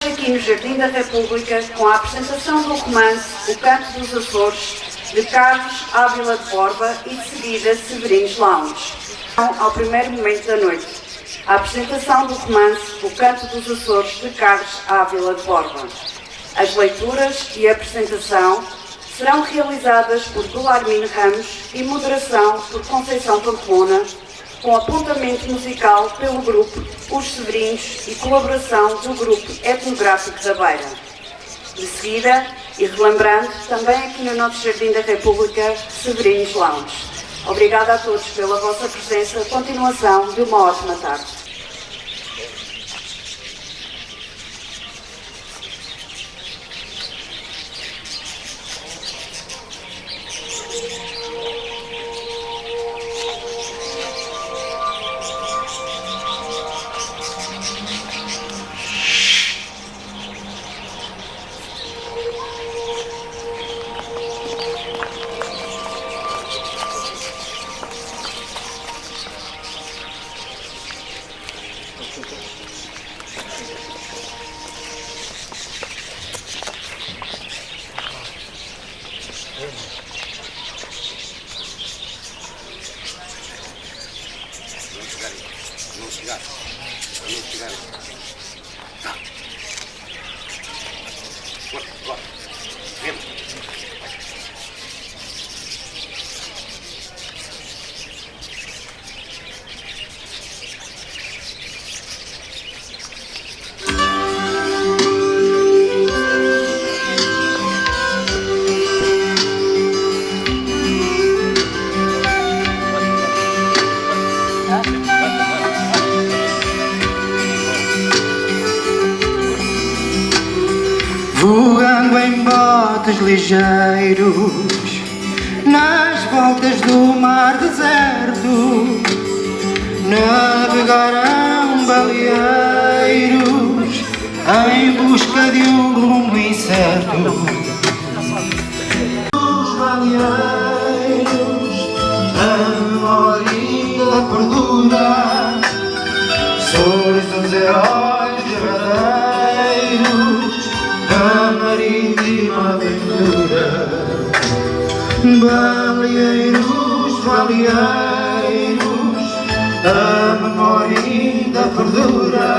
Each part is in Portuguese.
Aqui no Jardim da República, com a apresentação do romance O Canto dos Açores, de Carlos Ávila de Borba e de seguida Severino Lounge. Ao primeiro momento da noite, a apresentação do romance O Canto dos Açores, de Carlos Ávila de Borba. As leituras e a apresentação serão realizadas por Guilhermino Ramos e moderação por Conceição Pamplona, com apontamento musical pelo grupo Os Severinos e colaboração do grupo etnográfico da Beira. De seguida, e relembrando, também aqui no nosso Jardim da República, Severinos Lounge. Obrigada a todos pela vossa presença. Continuação de uma ótima tarde. Voando em botes ligeiros, nas voltas do mar deserto, navegarão baleeiros em busca de um rumo incerto. Os baleeiros, a memória perdura, sois os heróis verdadeiros da marítima aventura. Baleeiros, baleeiros, a memória ainda perdura.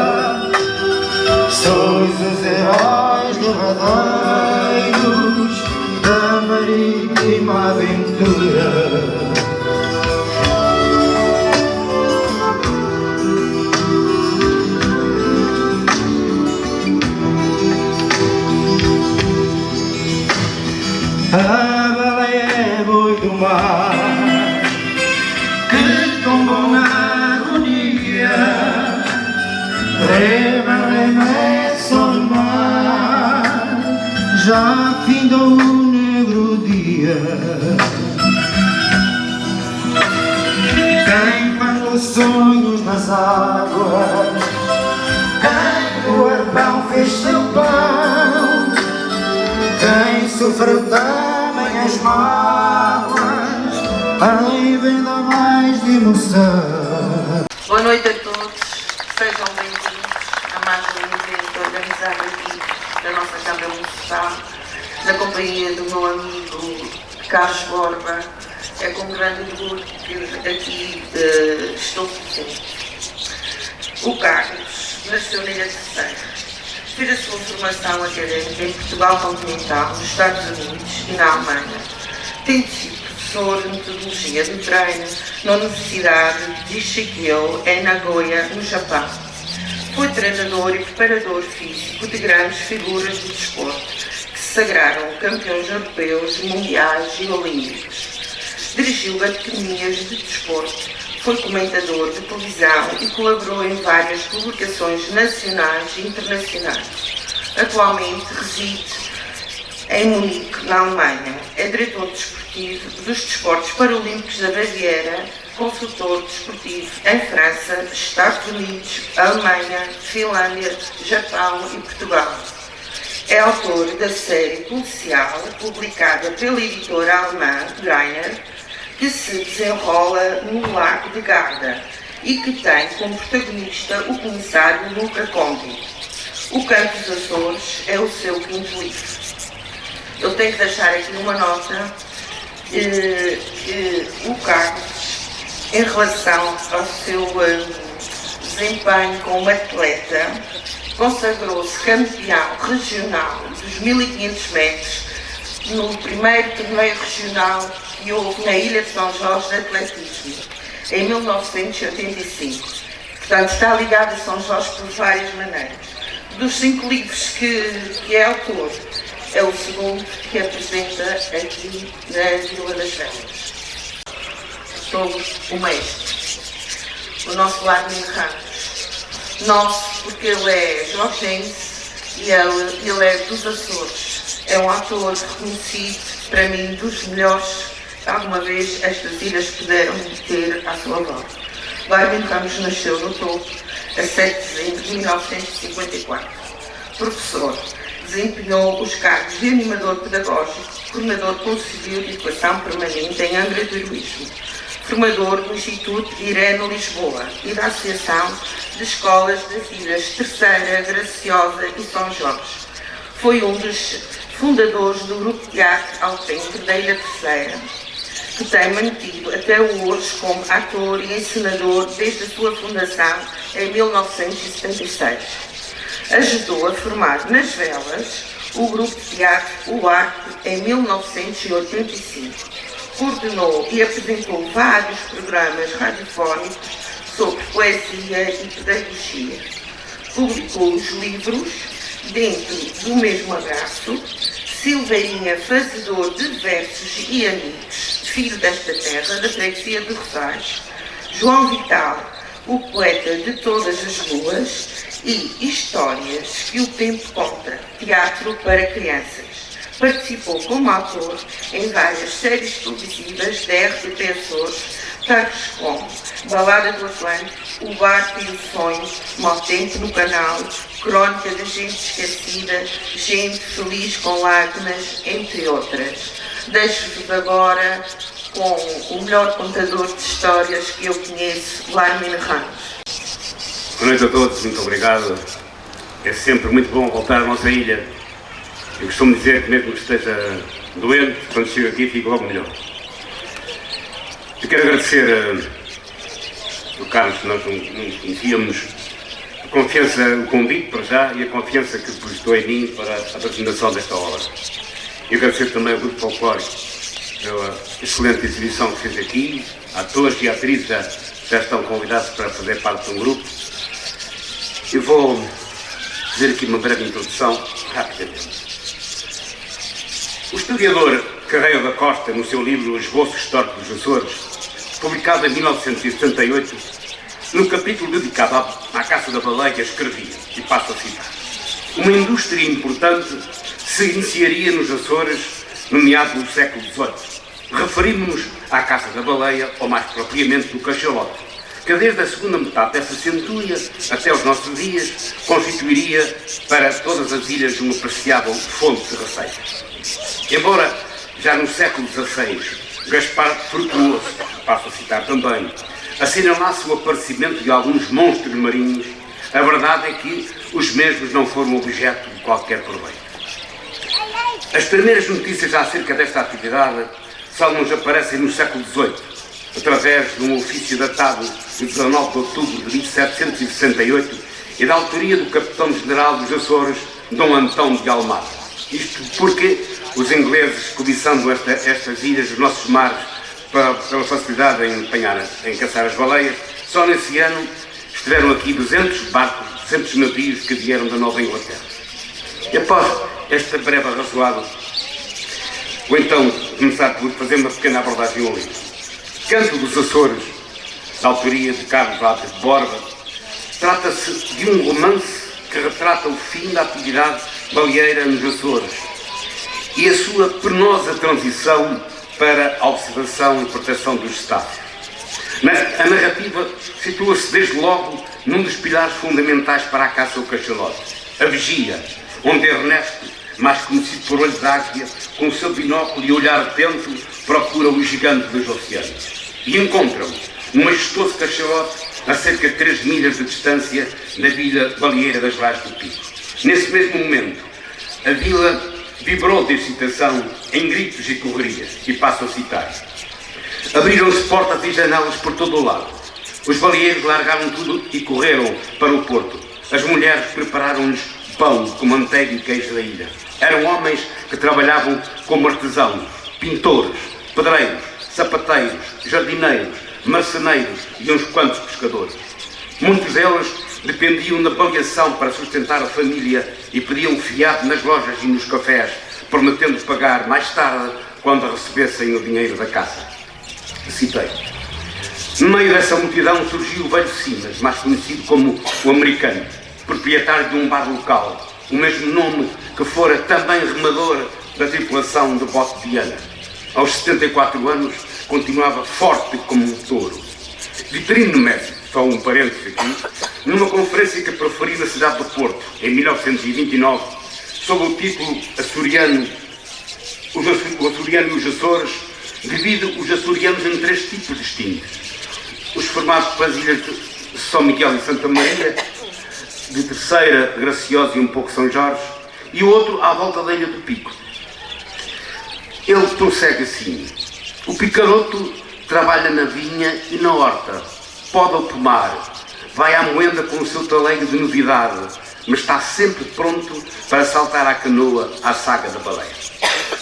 Sois os heróis verdadeiros da marítima aventura. A baleia é boi do mar que tombou na agonia. Rema, rema é só no mar, já findou o negro dia. Quem mandou sonhos nas águas, quem do arpão fez seu pão, quem sofreu também as mágoas, aí vem dar mais de emoção. Boa noite a todos, sejam bem-vindos a mais um evento organizado aqui da nossa Câmara Municipal, na companhia do meu amigo Carlos Borba. É com grande orgulho que aqui estou presente. O Carlos nasceu na Ilha Terceira. Fez a sua formação académica em Portugal continental, nos Estados Unidos e na Alemanha, tendo sido professor de metodologia do treino na Universidade de Shikyo, em Nagoya, no Japão. Foi treinador e preparador físico de grandes figuras do desporto, que se sagraram campeões europeus, mundiais e olímpicos. Dirigiu academias de desporto, foi comentador de televisão e colaborou em várias publicações nacionais e internacionais. Atualmente reside em Munique, na Alemanha. É diretor desportivo dos Desportos Paralímpicos da Baviera, consultor desportivo em França, Estados Unidos, Alemanha, Finlândia, Japão e Portugal. É autor da série policial publicada pela editora alemã Greiner, que se desenrola no Lago de Garda e que tem como protagonista o comissário Luca Conti. O Canto dos Açores é o seu quinto livro. Eu tenho que deixar aqui uma nota que o Carlos, em relação ao seu desempenho como atleta, consagrou-se campeão regional dos 1500 metros no primeiro torneio regional que houve na Ilha de São Jorge de atletismo, em 1985. Portanto, está ligado a São Jorge por várias maneiras. Dos 5 livros que é autor, é o segundo que apresenta aqui na Vila das Velas. Sobre o mestre, o nosso Armin Ramos. Nosso, porque ele é jorgense e ele é dos Açores. É um autor reconhecido, para mim, dos melhores que alguma vez estas ilhas puderam ter à sua volta. O Armin Ramos nasceu no Topo, a 7 de dezembro de 1954. Professor, desempenhou os cargos de animador pedagógico, coordenador conselheiro de educação permanente em Angra do Heroísmo, formador do Instituto Irene Lisboa e da Associação de Escolas das Ilhas Terceira, Graciosa e São Jorge. Foi um dos fundadores do Grupo de Teatro Alpendre da Ilha Terceira, que tem mantido até hoje como ator e encenador desde a sua fundação em 1976. Ajudou a formar nas Velas o Grupo de Teatro O Arte em 1985. Coordenou e apresentou vários programas radiofónicos sobre poesia e pedagogia. Publicou os livros Dentro do Mesmo Abraço, Silveirinha Fazedor de Versos e Amigos, Filho desta Terra, da freguesia de Rosais, João Vital, o poeta de todas as luas, e Histórias que o Tempo Conta, teatro para crianças. Participou como autor em várias séries televisivas da RTP Açores, tais como Balada do Atlântico, O Barco e o Sonho, Mau Tempo no Canal, Crónica da Gente Esquecida, Gente Feliz com Lágrimas, entre outras. Deixo-vos agora com o melhor contador de histórias que eu conheço, o Armin Ramos. Boa noite a todos, muito obrigado. É sempre muito bom voltar à nossa ilha. Eu costumo dizer que mesmo que esteja doente, quando chego aqui fico logo melhor. Eu quero agradecer ao Carlos, que nós não conhecíamos, a confiança, o convite para já e a confiança que depositou em mim para a apresentação desta obra. E agradecer também ao Grupo Folclórico pela excelente exibição que fez aqui. Atores e atrizes já estão convidados para fazer parte de um grupo. Eu vou fazer aqui uma breve introdução, rapidamente. O historiador Carreiro da Costa, no seu livro Esboço Histórico dos Açores, publicado em 1978, no capítulo dedicado à caça da baleia, escrevia, e passo a citar: uma indústria importante se iniciaria nos Açores no meado do século XVIII. Referimos-nos à caça da baleia, ou mais propriamente do cachalote, que desde a segunda metade dessa centúria até os nossos dias constituiria para todas as ilhas uma apreciável fonte de receita. Embora já no século XVI Gaspar Frutuoso, passo a citar também, assinalasse o aparecimento de alguns monstros marinhos, a verdade é que os mesmos não foram objeto de qualquer proveito. As primeiras notícias acerca desta atividade só nos aparecem no século XVIII, através de um ofício datado de 19 de outubro de 1768 e da autoria do capitão-general dos Açores, Dom Antão de Almada. Isto porque os ingleses, cobiçando estas ilhas dos nossos mares pela facilidade em caçar as baleias, só nesse ano estiveram aqui 200 barcos, 200 navios que vieram da Nova Inglaterra. E após este breve arrazoado, vou então começar por fazer uma pequena abordagem ao livro. Canto dos Açores, da autoria de Carlos Alves de Borba, trata-se de um romance que retrata o fim da atividade baleeira nos Açores e a sua penosa transição para a observação e proteção dos estádios. A narrativa situa-se desde logo num dos pilares fundamentais para a caça ao cachalote, a vigia, onde Ernesto, mais conhecido por Olho d'Águia, com o seu binóculo e olhar atento, procura o gigante dos oceanos. E encontra-o, um majestoso cachalote, a cerca de 3 milhas de distância da vila baleeira das Lajes do Pico. Nesse mesmo momento, a vila vibrou de excitação em gritos e correrias, e passo a citar. Abriram-se portas e janelas por todo o lado. Os baleeiros largaram tudo e correram para o porto. As mulheres prepararam-lhes pão com manteiga e queijo da ilha. Eram homens que trabalhavam como artesãos, pintores, pedreiros, sapateiros, jardineiros, marceneiros e uns quantos pescadores. Muitos deles dependiam da baleação para sustentar a família e pediam fiado nas lojas e nos cafés, prometendo pagar mais tarde quando recebessem o dinheiro da caça. Citei. No meio dessa multidão surgiu o velho Simas, mais conhecido como o Americano, proprietário de um bar local, o mesmo nome que fora também remador da tripulação do bote de Viana. Aos 74 anos, continuava forte como um touro. Vitorino Messi, só um parênteses aqui, numa conferência que proferiu na cidade do Porto, em 1929, sob o título Açoriano, o Açoriano e os Açores, divide os açorianos em 3 tipos distintos. Os formados pelas ilhas de São Miguel e Santa Maria, de Terceira, Graciosa e um pouco São Jorge, e o outro à volta da Ilha do Pico. Ele prossegue assim. O picaroto trabalha na vinha e na horta, poda o pomar, vai à moenda com o seu taleiro de novidade, mas está sempre pronto para saltar à canoa à saga da baleia.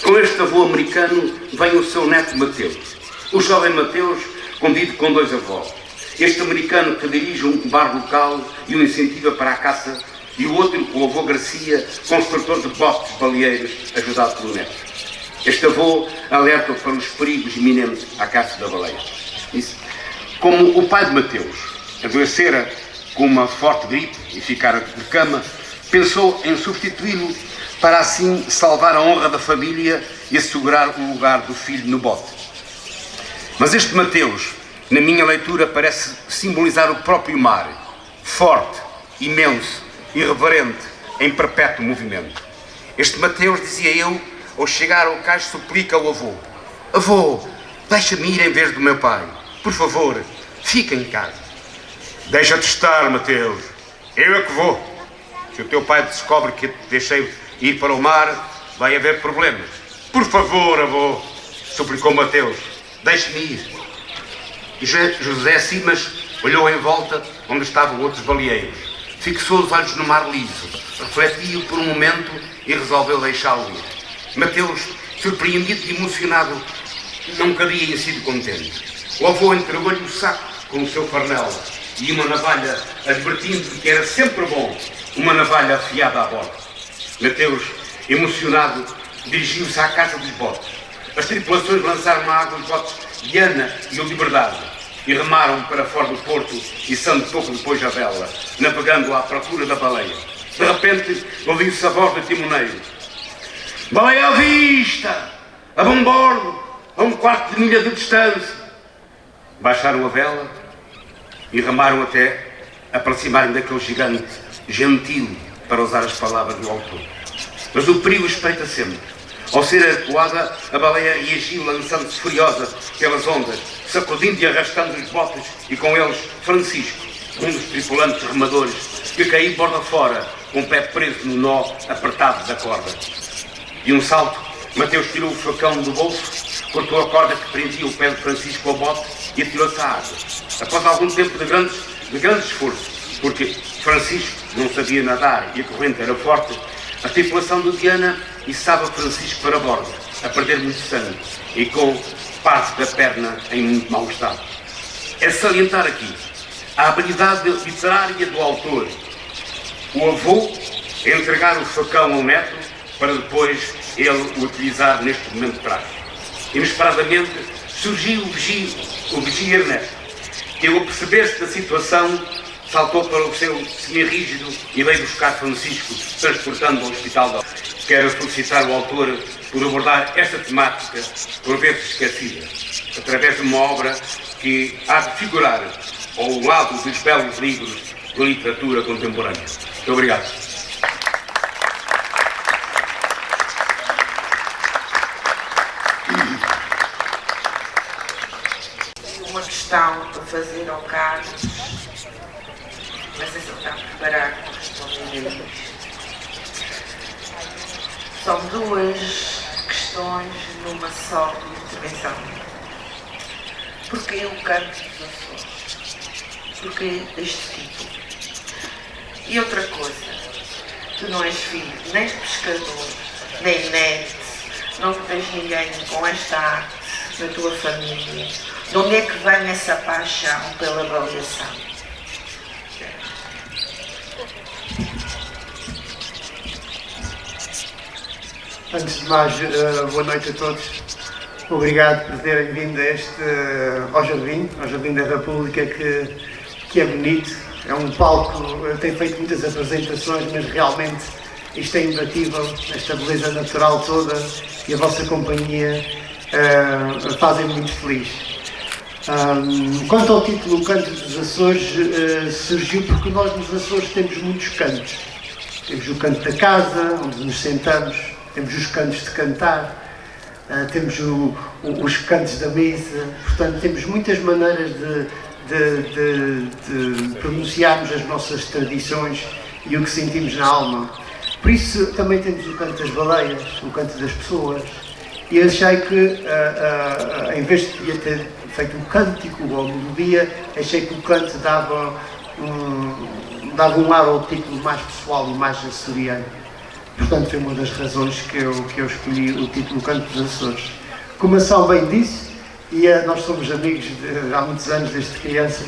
Com este avô americano vem o seu neto Mateus. O jovem Mateus convive com 2 avós. Este americano que dirige um bar local e o incentiva para a caça, e o outro, o avô Garcia, construtor de botes baleeiros, ajudado pelo neto. Este avô alerta para os perigos iminentes à caça da baleia. Como o pai de Mateus adoecera com uma forte gripe e ficara de cama, pensou em substituí-lo para assim salvar a honra da família e assegurar o lugar do filho no bote. Mas este Mateus, na minha leitura, parece simbolizar o próprio mar, forte, imenso, irreverente, em perpétuo movimento. Este Mateus, dizia eu, ao chegar ao cais, suplica ao avô: avô, deixa-me ir em vez do meu pai. Por favor, fica em casa. Deixa-te estar, Mateus. Eu é que vou. Se o teu pai descobre que te deixei ir para o mar, vai haver problemas. Por favor, avô, suplicou Mateus, deixe-me ir. E José Simas olhou em volta onde estavam outros baleeiros. Fixou os olhos no mar liso, refletiu por um momento e resolveu deixá-lo ir. Mateus, surpreendido e emocionado, não cabia em si de contente. O avô entregou-lhe o saco com o seu farnel e uma navalha, advertindo-lhe que era sempre bom uma navalha afiada à borda. Mateus, emocionado, dirigiu-se à casa dos botes. As tripulações lançaram à água os botes Viana e o Liberdade e remaram para fora do porto, içando pouco depois a vela, navegando à procura da baleia. De repente, ouviu-se a voz do timoneiro: baleia à vista! A bom bordo! A 1/4 de milha de distância! Baixaram a vela e remaram até aproximarem daquele gigante gentil, para usar as palavras do autor. Mas o perigo espreita sempre. Ao ser arcoada, a baleia reagiu, lançando-se furiosa pelas ondas, sacudindo e arrastando os botes e com eles Francisco, um dos tripulantes remadores, que caiu borda fora, com o pé preso no nó apertado da corda. De um salto, Mateus tirou o facão do bolso, cortou a corda que prendia o pé de Francisco ao bote e atirou-se à água. Após algum tempo de grande esforço, porque Francisco não sabia nadar e a corrente era forte, a tripulação do Viana içava Francisco para a borda, a perder muito sangue e com parte da perna em muito mau estado. É salientar aqui a habilidade literária do autor. O avô entregar o facão ao neto para depois ele o utilizar neste momento trágico. Inesperadamente surgiu o vigia Ernesto, que ao perceber-se da situação saltou para o seu semi-rígido e veio buscar Francisco, transportando ao hospital da... Quero felicitar o autor por abordar esta temática, por vezes esquecida, através de uma obra que há de figurar ao lado dos belos livros da literatura contemporânea. Muito obrigado. Uma questão para fazer ao Carlos. Não sei se ele está preparado para responder a isto. São duas questões numa só intervenção. Porquê o canto dos Açores? Porquê este título? E outra coisa, tu não és filho nem de pescador, nem neto, não tens ninguém com esta arte na tua família. De onde é que vem essa paixão pela avaliação? Antes de mais, boa noite a todos. Obrigado por terem vindo ao Jardim da República, que é bonito. É um palco, eu tenho feito muitas apresentações, mas realmente isto é imbatível, esta beleza natural toda, e a vossa companhia fazem-me muito feliz. Quanto ao título, O Canto dos Açores, surgiu porque nós nos Açores temos muitos cantos. Temos o canto da casa, onde nos sentamos, temos os cantos de cantar, temos os cantos da mesa, portanto temos muitas maneiras de pronunciarmos as nossas tradições e o que sentimos na alma. Por isso também temos o canto das baleias, o canto das pessoas, e achei que em vez de podia ter feito um cântico ou uma melodia, achei que o canto dava um ar ao título mais pessoal e mais açoriano. Portanto, foi uma das razões que eu escolhi o título Canto dos Açores. Como a Sal bem disse, nós somos amigos há muitos anos, desde criança,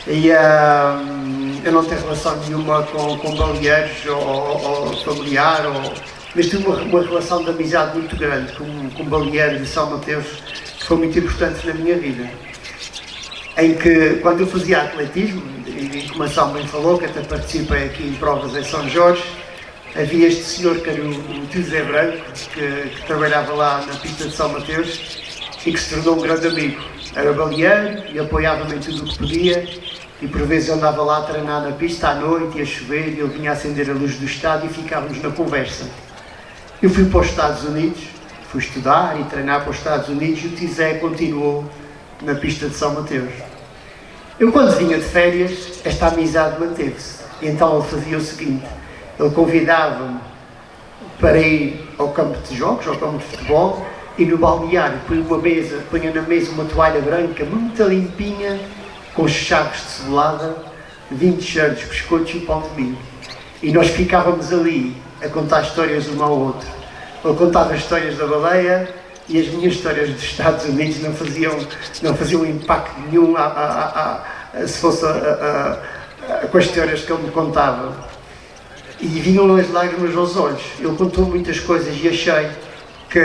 e eu não tenho relação nenhuma com baleeiros ou familiar, mas tive uma relação de amizade muito grande com baleeiros de São Mateus, que foi muito importante na minha vida. Em que, quando eu fazia atletismo, e como a Sal bem falou, que até participei aqui em provas em São Jorge, havia este senhor que era o tio Zé Branco, que trabalhava lá na pista de São Mateus e que se tornou um grande amigo. Era baleeiro e apoiava-me em tudo o que podia, e por vezes eu andava lá a treinar na pista à noite, ia chover, e ele vinha acender a luz do estádio e ficávamos na conversa. Eu fui para os Estados Unidos, fui estudar e treinar para os Estados Unidos, e o tio Zé continuou na pista de São Mateus. Eu, quando vinha de férias, esta amizade manteve-se, e então ele fazia o seguinte: ele convidava-me para ir ao campo de jogos, ao campo de futebol, e no balneário punha na mesa uma toalha branca muito limpinha, com chaves de cebolada, 20 cheiros de biscoitos e pão de milho. E nós ficávamos ali a contar histórias um ao outro. Ele contava as histórias da baleia e as minhas histórias dos Estados Unidos não faziam impacto nenhum se fosse com as histórias que ele me contava. E vinham as lágrimas aos olhos. Ele contou muitas coisas e achei que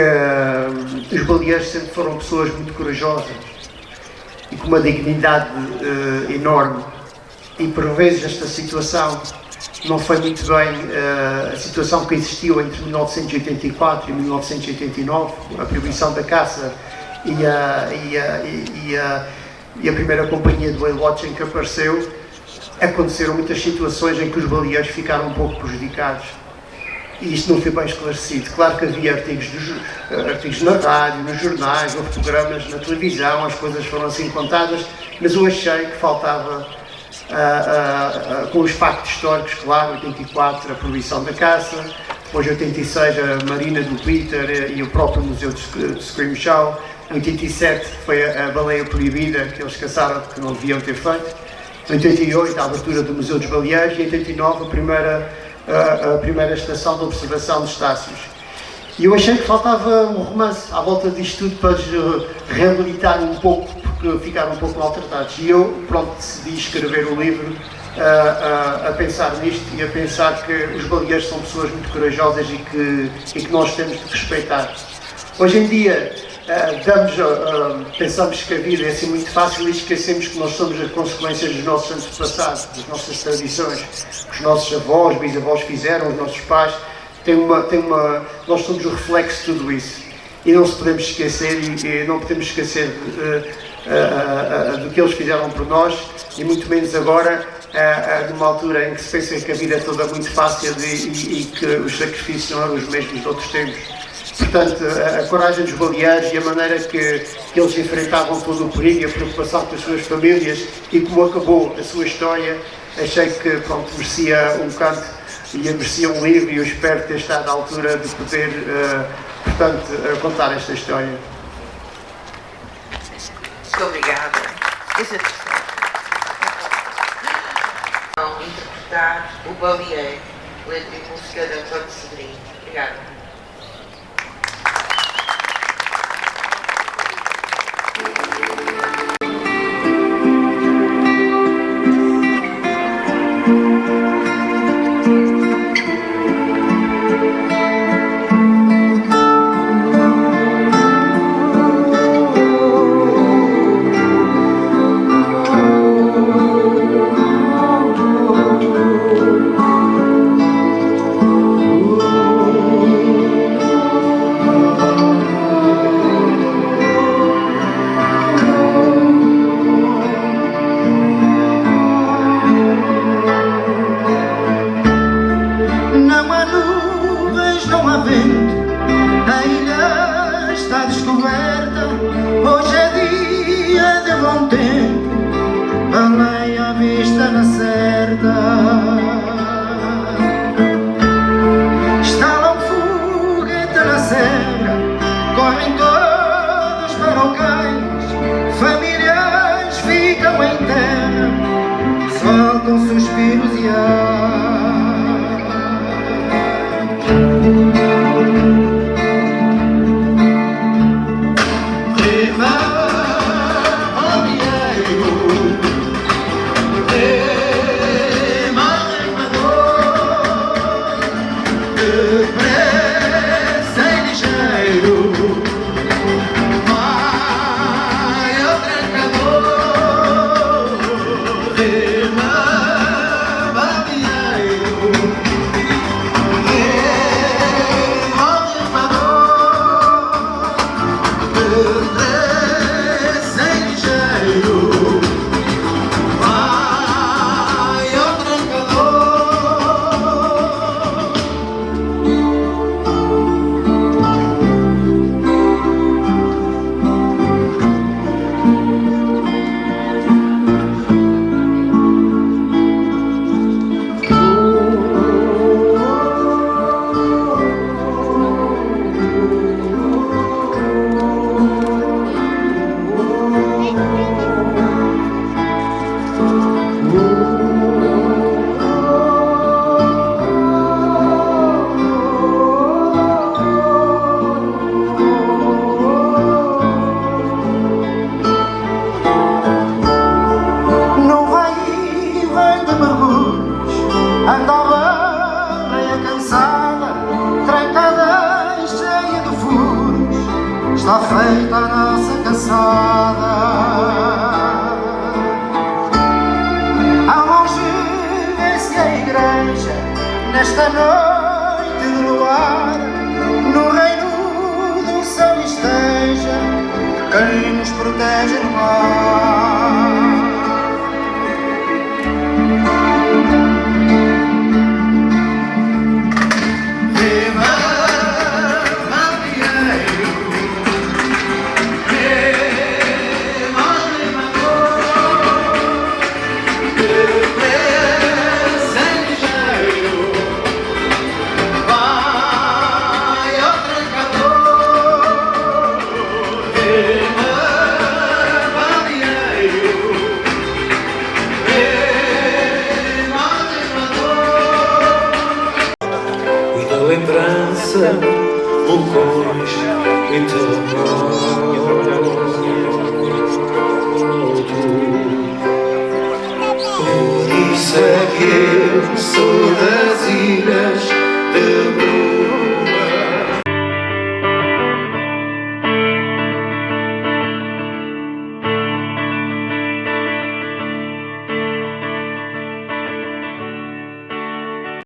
os baleeiros sempre foram pessoas muito corajosas e com uma dignidade enorme. E por vezes esta situação não foi muito bem a situação que existiu entre 1984 e 1989, a proibição da caça e a primeira companhia de whale watching que apareceu. Aconteceram muitas situações em que os baleeiros ficaram um pouco prejudicados. E isto não foi bem esclarecido. Claro que havia artigos na rádio, nos jornais, houve programas na televisão, as coisas foram assim contadas, mas eu achei que faltava, com os factos históricos, claro, 84 a proibição da caça, depois 86 a Marina do Peter e o próprio Museu de Scrimshaw, em 87 foi a baleia proibida, que eles caçaram porque não deviam ter feito, em 88 a abertura do Museu dos Baleeiros e em 89 a primeira estação de observação dos Estácios. E eu achei que faltava um romance à volta disto tudo para os reabilitar um pouco, porque ficaram um pouco maltratados. E eu, decidi escrever o livro a pensar nisto e a pensar que os baleeiros são pessoas muito corajosas e que nós temos de respeitar. Hoje em dia, pensamos que a vida é assim muito fácil e esquecemos que nós somos as consequências dos nossos antepassados, das nossas tradições. Os nossos avós, bisavós fizeram, os nossos pais. Nós somos o reflexo de tudo isso. E não podemos esquecer, e não podemos esquecer do que eles fizeram por nós, e muito menos agora, numa altura em que se pensa que a vida é toda muito fácil e que os sacrifícios não eram os mesmos de outros tempos. Portanto, a coragem dos baleeiros e a maneira que eles enfrentavam todo o perigo e a preocupação com as suas famílias e como acabou a sua história, achei que merecia um canto e a merecia um livro, e eu espero ter estado à altura de poder, portanto, contar esta história. Muito obrigada. Vão interpretar o Baleeiro, letra e música de António Severino. Obrigada. Está feita a nossa caçada. Ao longe vê-se a igreja nesta noite de luar. No reino do céu esteja quem nos protege no mar. Lembrança, vulcões e teu amor.